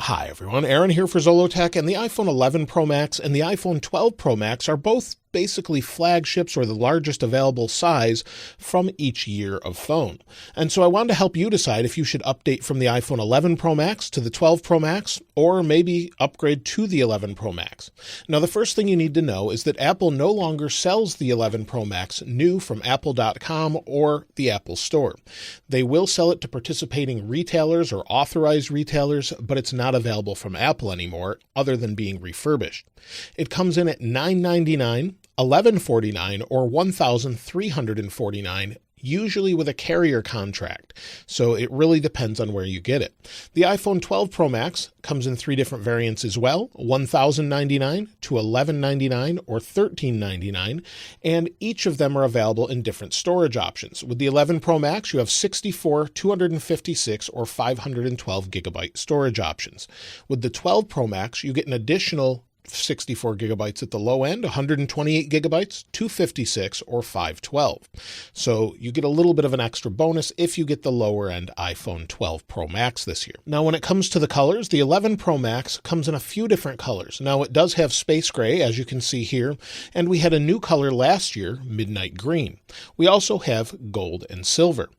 Hi everyone, Aaron here for Zollotech, and the iPhone 11 Pro Max and the iPhone 12 Pro Max are both basically flagships or the largest available size from each year of phone. And so I wanted to help you decide if you should update from the iPhone 11 Pro Max to the 12 Pro Max, or maybe upgrade to the 11 Pro Max. Now the first thing you need to know is that Apple no longer sells the 11 Pro Max new from apple.com or the Apple Store. They will sell it to participating retailers or authorized retailers, but it's not available from Apple anymore other than being refurbished. It comes in at $999, $1,149, or $1,349, usually with a carrier contract, so it really depends on where you get it. The iPhone 12 Pro Max comes in three different variants as well, $1,099 to $1,199 or $1,399, and each of them are available in different storage options. With the 11 Pro Max, you have 64, 256, or 512 gigabyte storage options. With the 12 Pro Max, you get an additional 64 gigabytes at the low end, 128 gigabytes, 256, or 512. So you get a little bit of an extra bonus if you get the lower end iPhone 12 Pro Max this year. Now, when it comes to the colors, the 11 Pro Max comes in a few different colors. Now, it does have space gray, as you can see here, and we had a new color last year, midnight green. We also have gold and silver.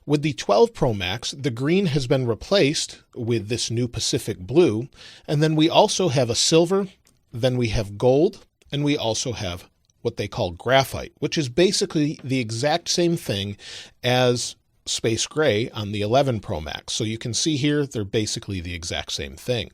With the 12 Pro Max, the green has been replaced with this new Pacific blue, and then we also have a silver, then we have gold, and we also have what they call graphite, which is basically the exact same thing as space gray on the 11 Pro Max. So you can see here, they're basically the exact same thing.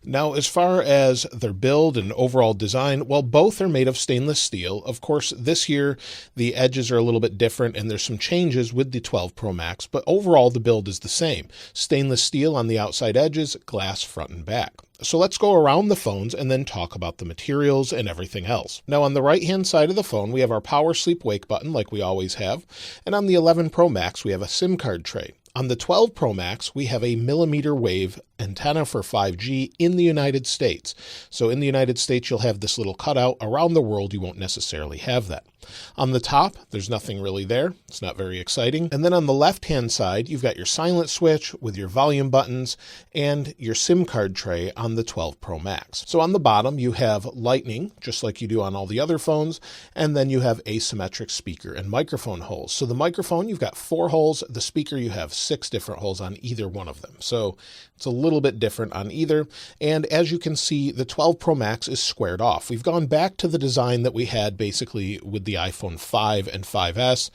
Now, as far as their build and overall design, well, both are made of stainless steel. Of course, this year, the edges are a little bit different and there's some changes with the 12 Pro Max, but overall, the build is the same. Stainless steel on the outside edges, glass front and back. So let's go around the phones and then talk about the materials and everything else. Now, on the right-hand side of the phone, we have our power sleep wake button like we always have. And on the 11 Pro Max, we have a SIM card tray. On the 12 Pro Max, we have a millimeter wave antenna for 5G in the United States. So in the United States, you'll have this little cutout. Around the world, you won't necessarily have that. On the top, there's nothing really there. It's not very exciting. And then on the left-hand side, you've got your silent switch with your volume buttons and your SIM card tray on the 12 Pro Max. So on the bottom, you have Lightning, just like you do on all the other phones, and then you have asymmetric speaker and microphone holes. So the microphone, you've got 4 holes. The speaker, you have 6 different holes on either one of them. So it's a little bit different on either. And as you can see, the 12 Pro Max is squared off. We've gone back to the design that we had basically with the iPhone 5 and 5S,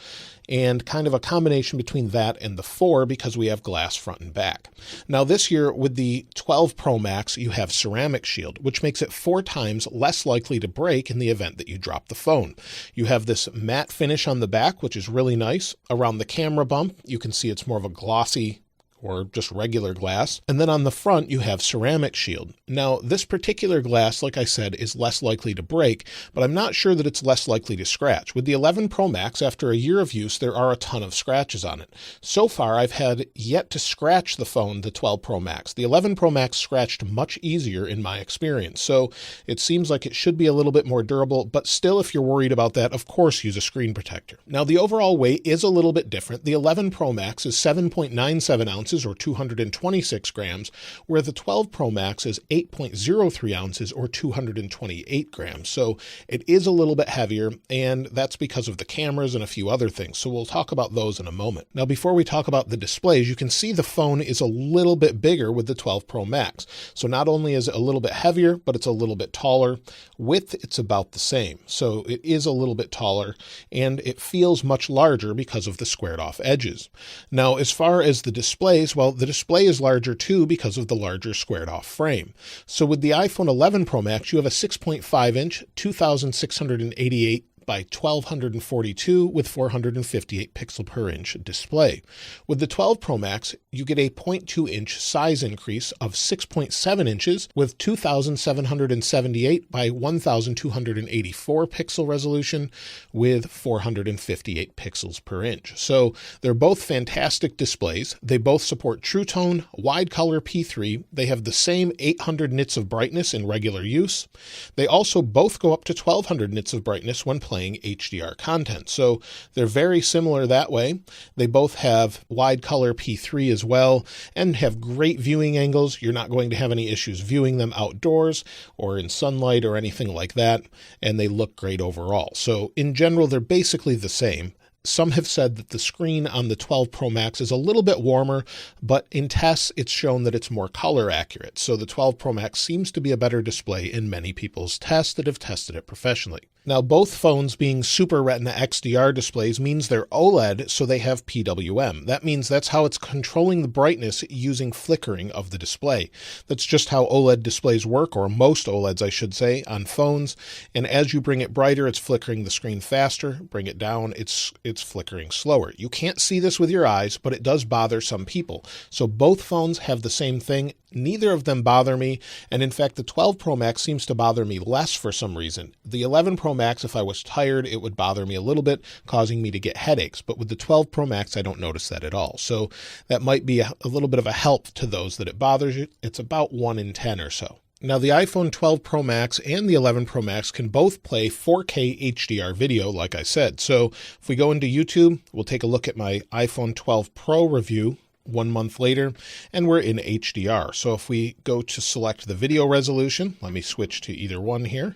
and kind of a combination between that and the 4 because we have glass front and back. Now this year with the 12 Pro Max, you have ceramic shield, which makes it 4 times less likely to break in the event that you drop the phone. You have this matte finish on the back, which is really nice. Around the camera bump, you can see it's more of a glossy or just regular glass. And then on the front, you have ceramic shield. Now, this particular glass, like I said, is less likely to break, but I'm not sure that it's less likely to scratch. With the 11 Pro Max, after a year of use, there are a ton of scratches on it. So far, I've had yet to scratch the phone, the 12 Pro Max. The 11 Pro Max scratched much easier in my experience, so it seems like it should be a little bit more durable, but still, if you're worried about that, of course, use a screen protector. Now, the overall weight is a little bit different. The 11 Pro Max is 7.97 ounces or 226 grams, where the 12 Pro Max is 8.03 ounces or 228 grams. So it is a little bit heavier, and that's because of the cameras and a few other things. So we'll talk about those in a moment. Now, before we talk about the displays, you can see the phone is a little bit bigger with the 12 Pro Max. So not only is it a little bit heavier, but it's a little bit taller. Width, it's about the same. So it is a little bit taller, and it feels much larger because of the squared off edges. Now, as far as the displays, well, the display is larger too because of the larger squared off frame. So with the iPhone 11 Pro Max, you have a 6.5 inch, 2,688 by 1242 with 458 pixel per inch display. With the 12 Pro Max, you get a 0.2 inch size increase of 6.7 inches with 2778 by 1284 pixel resolution with 458 pixels per inch. So they're both fantastic displays. They both support True Tone, wide color P3. They have the same 800 nits of brightness in regular use. They also both go up to 1200 nits of brightness when playing playing HDR content. So they're very similar that way. They both have wide color P3 as well and have great viewing angles. You're not going to have any issues viewing them outdoors or in sunlight or anything like that, and they look great overall. So in general, they're basically the same. Some have said that the screen on the 12 Pro Max is a little bit warmer, but in tests, it's shown that it's more color accurate. So the 12 Pro Max seems to be a better display in many people's tests that have tested it professionally. Now, both phones being Super Retina XDR displays means they're OLED, so they have PWM. That means that's how it's controlling the brightness using flickering of the display. That's just how OLED displays work, or most OLEDs, I should say, on phones. And as you bring it brighter, it's flickering the screen faster. Bring it down, it's flickering slower. You can't see this with your eyes, but it does bother some people. So both phones have the same thing. Neither of them bother me. And in fact, the 12 Pro Max seems to bother me less for some reason. The 11 Pro Max, if I was tired, it would bother me a little bit, causing me to get headaches. But with the 12 Pro Max, I don't notice that at all. So that might be a little bit of a help to those that it bothers you. It's about 1 in 10 or so. Now, the iPhone 12 Pro Max and the 11 Pro Max can both play 4K HDR video, like I said. So if we go into YouTube, we'll take a look at my iPhone 12 Pro review 1 month later, and we're in HDR. So if we go to select the video resolution, let me switch to either one here.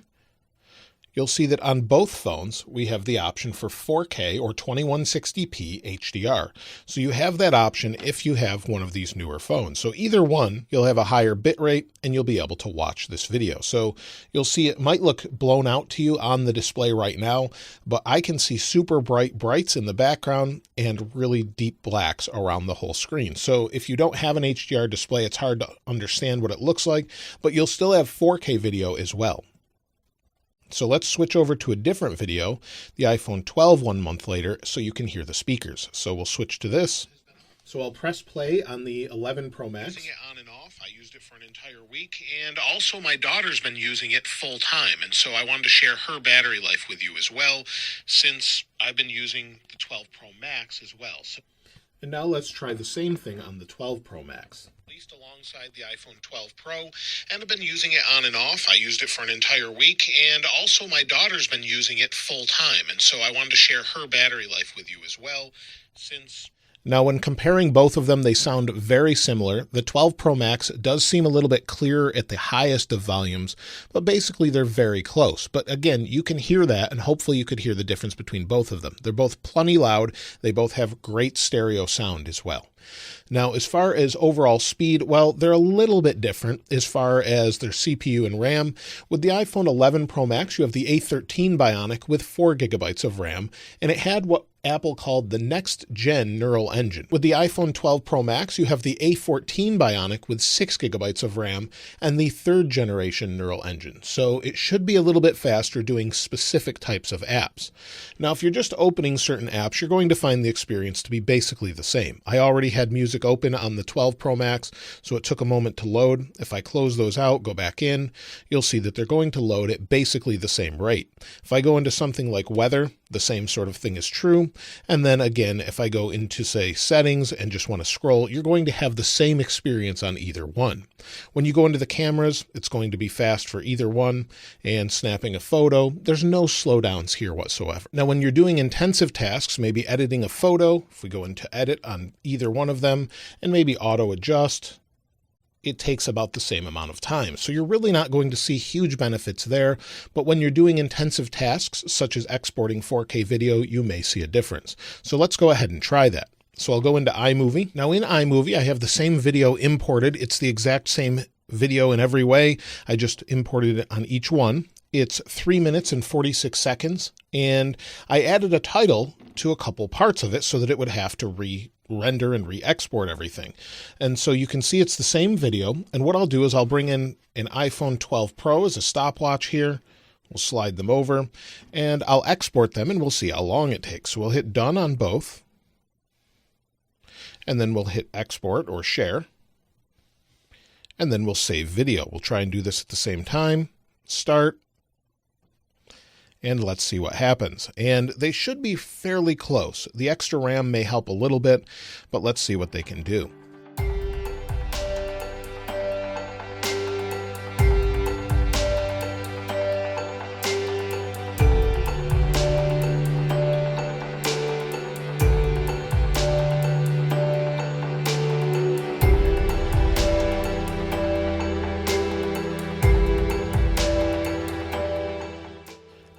You'll see that on both phones, we have the option for 4K or 2160p HDR. So you have that option if you have one of these newer phones. So either one, you'll have a higher bitrate and you'll be able to watch this video. So you'll see it might look blown out to you on the display right now, but I can see super bright brights in the background and really deep blacks around the whole screen. So if you don't have an HDR display, it's hard to understand what it looks like, but you'll still have 4K video as well. So let's switch over to a different video, the iPhone 12 1 month later, so you can hear the speakers. So we'll switch to this. So I'll press play on the 11 Pro Max. Using it on and off. I used it for an entire week, and also my daughter's been using it full time, and so I wanted to share her battery life with you as well, since I've been using the 12 Pro Max as well. And now let's try the same thing on the 12 Pro Max. Released alongside the iPhone 12 Pro, and I've been using it on and off. I used it for an entire week, and also my daughter's been using it full time, and so I wanted to share her battery life with you as well, since... Now, when comparing both of them, they sound very similar. The 12 Pro Max does seem a little bit clearer at the highest of volumes, but basically they're very close. But again, you can hear that, and hopefully you could hear the difference between both of them. They're both plenty loud. They both have great stereo sound as well. Now, as far as overall speed, well, they're a little bit different as far as their CPU and RAM. With the iPhone 11 Pro Max, you have the A13 Bionic with 4 gigabytes of RAM, and it had what Apple called the next-gen neural engine. With the iPhone 12 Pro Max, you have the A14 Bionic with 6 gigabytes of RAM and the 3rd generation neural engine. So it should be a little bit faster doing specific types of apps. Now, if you're just opening certain apps, you're going to find the experience to be basically the same. I already had music open on the 12 Pro Max, so it took a moment to load. If I close those out, go back in, you'll see that they're going to load at basically the same rate. If I go into something like weather, the same sort of thing is true. And then again, if I go into, say, settings and just want to scroll, you're going to have the same experience on either one. When you go into the cameras, it's going to be fast for either one. And snapping a photo, there's no slowdowns here whatsoever. Now, when you're doing intensive tasks, maybe editing a photo, if we go into edit on either one of them, and maybe auto adjust, it takes about the same amount of time. So you're really not going to see huge benefits there, but when you're doing intensive tasks, such as exporting 4K video, you may see a difference. So let's go ahead and try that. So I'll go into iMovie. Now in iMovie, I have the same video imported. It's the exact same video in every way. I just imported it on each one. It's 3 minutes and 46 seconds, and I added a title to a couple parts of it so that it would have to render and re-export everything. And so you can see it's the same video. And what I'll do is I'll bring in an iPhone 12 Pro as a stopwatch here. We'll slide them over and I'll export them and we'll see how long it takes. So we'll hit done on both. And then we'll hit export or share. And then we'll save video. We'll try and do this at the same time. Start. And let's see what happens. And they should be fairly close. The extra RAM may help a little bit, but let's see what they can do.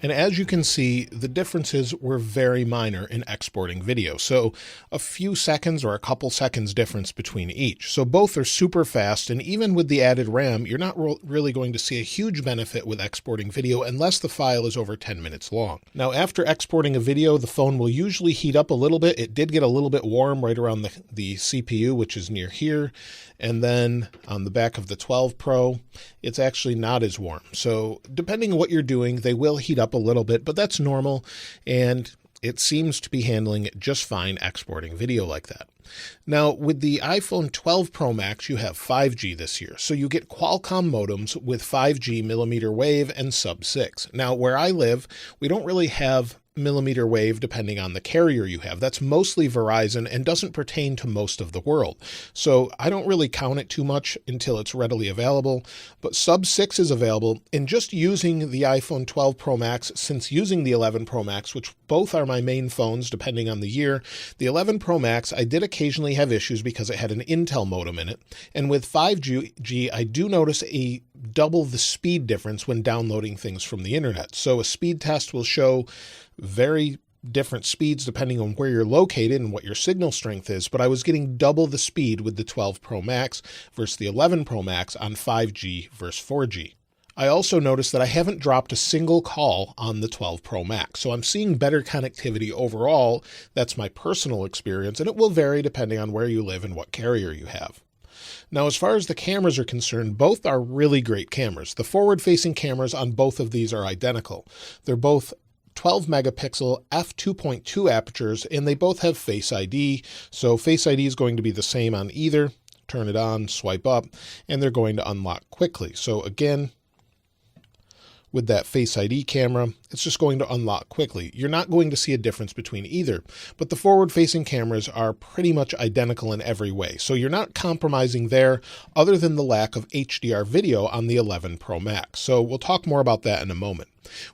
And as you can see, the differences were very minor in exporting video. So a few seconds or a couple seconds difference between each. So both are super fast. And even with the added RAM, you're not really going to see a huge benefit with exporting video unless the file is over 10 minutes long. Now, after exporting a video, the phone will usually heat up a little bit. It did get a little bit warm right around the CPU, which is near here. And then on the back of the 12 Pro, it's actually not as warm. So depending on what you're doing, they will heat up a little bit, but that's normal. And it seems to be handling it just fine exporting video like that. Now, with the iPhone 12 Pro Max, you have 5G this year. So you get Qualcomm modems with 5G millimeter wave and sub-6. Now, where I live, we don't really have millimeter wave depending on the carrier you have. That's mostly Verizon and doesn't pertain to most of the world. So I don't really count it too much until it's readily available, but sub-6 is available. And just using the iPhone 12 Pro Max since using the 11 Pro Max, which both are my main phones depending on the year, the 11 Pro Max, I did occasionally have issues because it had an Intel modem in it. And with 5G, I do notice a double the speed difference when downloading things from the internet. So a speed test will show very different speeds depending on where you're located and what your signal strength is, but I was getting double the speed with the 12 Pro Max versus the 11 Pro Max on 5G versus 4G. I also noticed that I haven't dropped a single call on the 12 Pro Max, so I'm seeing better connectivity overall. That's my personal experience, and it will vary depending on where you live and what carrier you have. Now, as far as the cameras are concerned, both are really great cameras. The forward-facing cameras on both of these are identical. They're both 12 megapixel f2.2 apertures, and they both have Face ID. So Face ID is going to be the same on either. Turn it on, swipe up, and they're going to unlock quickly. So again, with that Face ID camera, it's just going to unlock quickly. You're not going to see a difference between either, but the forward-facing cameras are pretty much identical in every way. So you're not compromising there other than the lack of HDR video on the 11 Pro Max. So we'll talk more about that in a moment.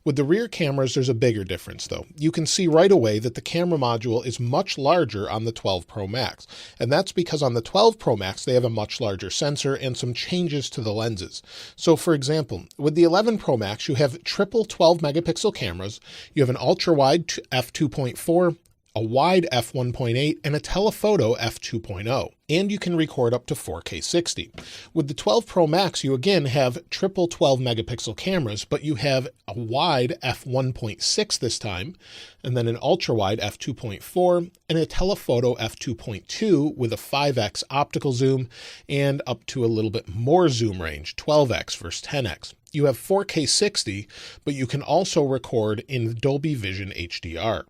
With the rear cameras, there's a bigger difference though. You can see right away that the camera module is much larger on the 12 Pro Max. And that's because on the 12 Pro Max, they have a much larger sensor and some changes to the lenses. So for example, with the 11 Pro Max, you have triple 12 megapixel cameras. You have an ultra-wide f2.4, a wide f1.8, and a telephoto f2.0. And you can record up to 4K 60. With the 12 Pro Max, you again have triple 12 megapixel cameras, but you have a wide f1.6 this time, and then an ultra-wide f2.4, and a telephoto f2.2 with a 5x optical zoom and up to a little bit more zoom range, 12x versus 10x. You have 4K 60, but you can also record in Dolby Vision HDR.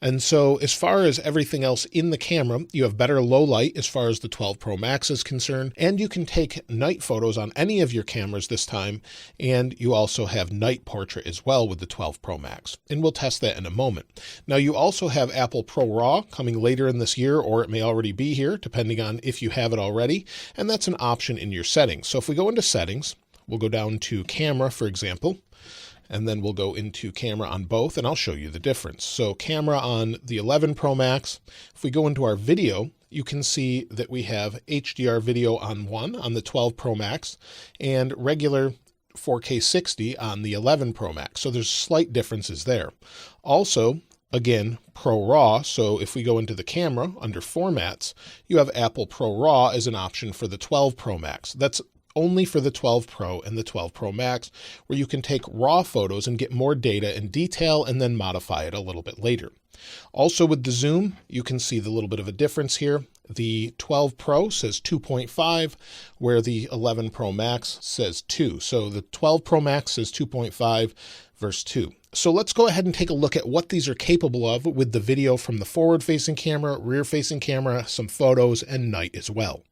And so as far as everything else in the camera, you have better low light as far as the 12 Pro Max is concerned, and you can take night photos on any of your cameras this time, and you also have night portrait as well with the 12 Pro Max, and we'll test that in a moment. Now you also have Apple Pro RAW coming later in this year, or it may already be here, depending on if you have it already, and that's an option in your settings. So if we go into settings, we'll go down to camera, for example, and then we'll go into camera on both, and I'll show you the difference. So camera on the 11 Pro Max, if we go into our video, you can see that we have HDR video on the 12 Pro Max, and regular 4K 60 on the 11 Pro Max. So there's slight differences there. Also, again, Pro RAW. So if we go into the camera under formats, you have Apple Pro RAW as an option for the 12 Pro Max. That's only for the 12 Pro and the 12 Pro Max, where you can take raw photos and get more data and detail and then modify it a little bit later. Also with the zoom, you can see the little bit of a difference here. The 12 Pro says 2.5, where the 11 Pro Max says 2. So the 12 Pro Max says 2.5 versus 2. So let's go ahead and take a look at what these are capable of with the video from the forward-facing camera, rear-facing camera, some photos, and night as well.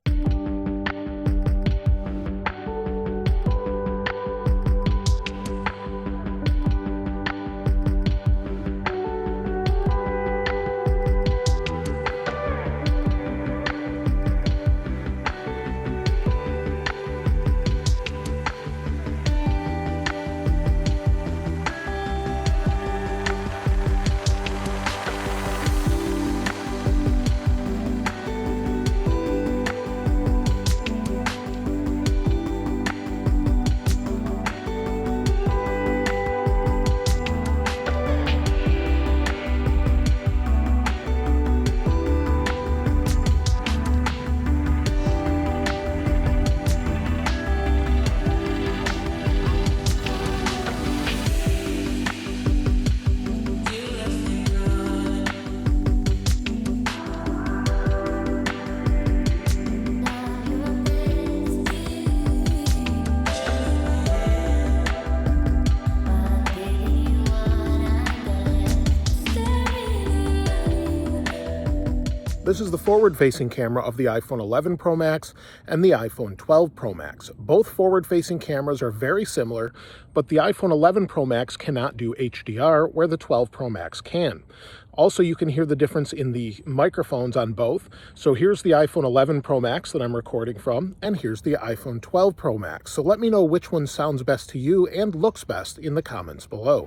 this is the forward-facing camera of the iPhone 11 Pro Max and the iPhone 12 Pro Max. Both forward-facing cameras are very similar, but the iPhone 11 Pro Max cannot do HDR, where the 12 Pro Max can. Also, you can hear the difference in the microphones on both. So here's the iPhone 11 Pro Max that I'm recording from, and here's the iPhone 12 Pro Max. So let me know which one sounds best to you and looks best in the comments below.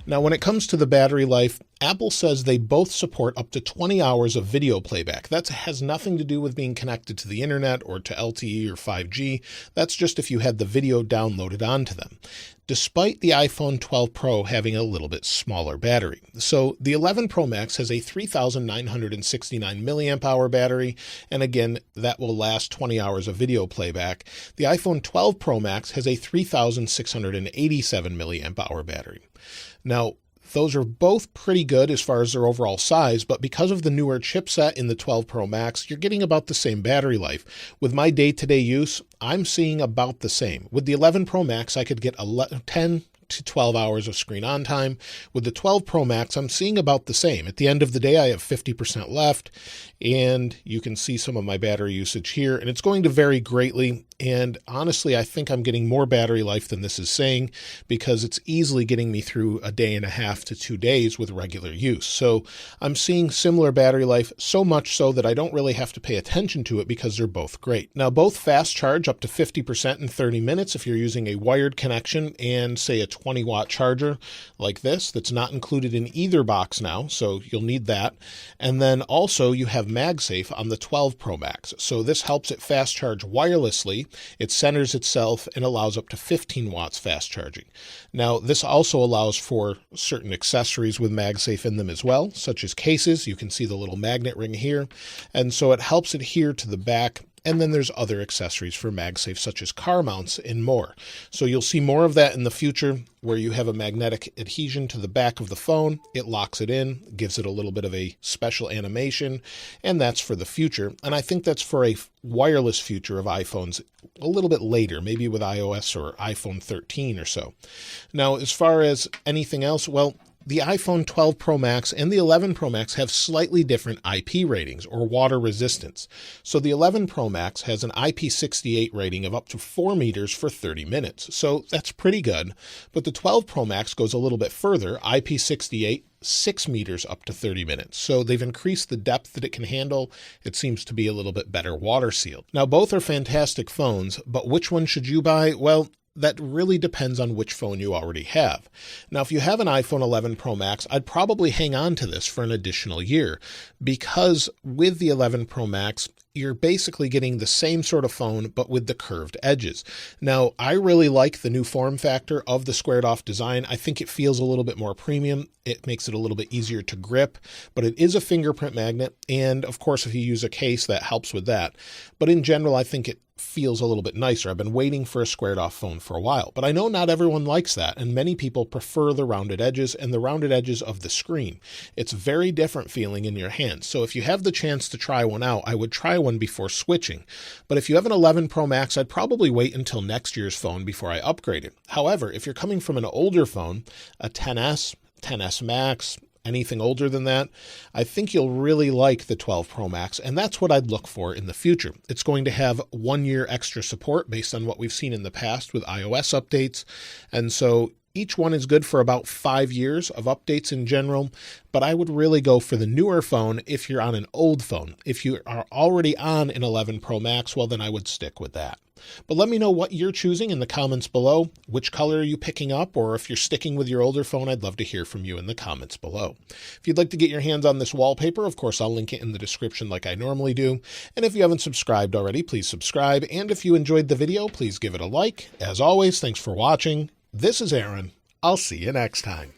Now, when it comes to the battery life, Apple says they both support up to 20 hours of video playback. That has nothing to do with being connected to the internet or to LTE or 5G. That's just if you had the video downloaded onto them, despite the iPhone 12 Pro having a little bit smaller battery. So the 11 Pro Max has a 3,969 milliamp hour battery, and again, that will last 20 hours of video playback. The iPhone 12 Pro Max has a 3,687 milliamp hour battery. Now, those are both pretty good as far as their overall size, but because of the newer chipset in the 12 Pro Max, you're getting about the same battery life. With my day-to-day use, I'm seeing about the same. With the 11 Pro Max, I could get 10 to 12 hours of screen on time. With the 12 Pro Max, I'm seeing about the same. At the end of the day, I have 50% left, and you can see some of my battery usage here, and it's going to vary greatly. And honestly, I think I'm getting more battery life than this is saying, because it's easily getting me through a day and a half to 2 days with regular use. So I'm seeing similar battery life, so much so that I don't really have to pay attention to it because they're both great. Now, both fast charge up to 50% in 30 minutes if you're using a wired connection and, say, a 20-watt charger like this that's not included in either box now, so you'll need that. And then also you have MagSafe on the 12 Pro Max. So this helps it fast charge wirelessly. It centers itself and allows up to 15 watts fast charging. Now, this also allows for certain accessories with MagSafe in them as well, such as cases. You can see the little magnet ring here. And so it helps adhere to the back. And then there's other accessories for MagSafe, such as car mounts and more. So you'll see more of that in the future, where you have a magnetic adhesion to the back of the phone. It locks it in, gives it a little bit of a special animation, and that's for the future. And I think that's for a wireless future of iPhones a little bit later, maybe with iOS or iPhone 13 or so. Now, as far as anything else, well, the iPhone 12 Pro Max and the 11 Pro Max have slightly different IP ratings, or water resistance. So the 11 Pro Max has an IP68 rating of up to 4 meters for 30 minutes. So that's pretty good. But the 12 Pro Max goes a little bit further, IP68, 6 meters up to 30 minutes. So they've increased the depth that it can handle. It seems to be a little bit better water sealed. Now, both are fantastic phones, but which one should you buy? Well, that really depends on which phone you already have. Now, if you have an iPhone 11 Pro Max, I'd probably hang on to this for an additional year, because with the 11 Pro Max, you're basically getting the same sort of phone, but with the curved edges. Now, I really like the new form factor of the squared off design. I think it feels a little bit more premium. It makes it a little bit easier to grip, but it is a fingerprint magnet. And of course, if you use a case, that helps with that. But in general, I think it feels a little bit nicer. I've been waiting for a squared off phone for a while, but I know not everyone likes that, and many people prefer the rounded edges and the rounded edges of the screen. It's very different feeling in your hand. So if you have the chance to try one out, I would try one before switching. But if you have an 11 Pro Max, I'd probably wait until next year's phone before I upgrade it. However, if you're coming from an older phone, a 10S, 10S Max, anything older than that, I think you'll really like the 12 Pro Max, and that's what I'd look for in the future. It's going to have 1 year extra support based on what we've seen in the past with iOS updates, and so Each one is good for about 5 years of updates in general, but I would really go for the newer phone if you're on an old phone. If you are already on an 11 Pro Max, well, then I would stick with that. But let me know what you're choosing in the comments below. Which color are you picking up? Or if you're sticking with your older phone, I'd love to hear from you in the comments below. If you'd like to get your hands on this wallpaper, of course, I'll link it in the description like I normally do. And if you haven't subscribed already, please subscribe. And if you enjoyed the video, please give it a like. As always, thanks for watching. This is Aaron. I'll see you next time.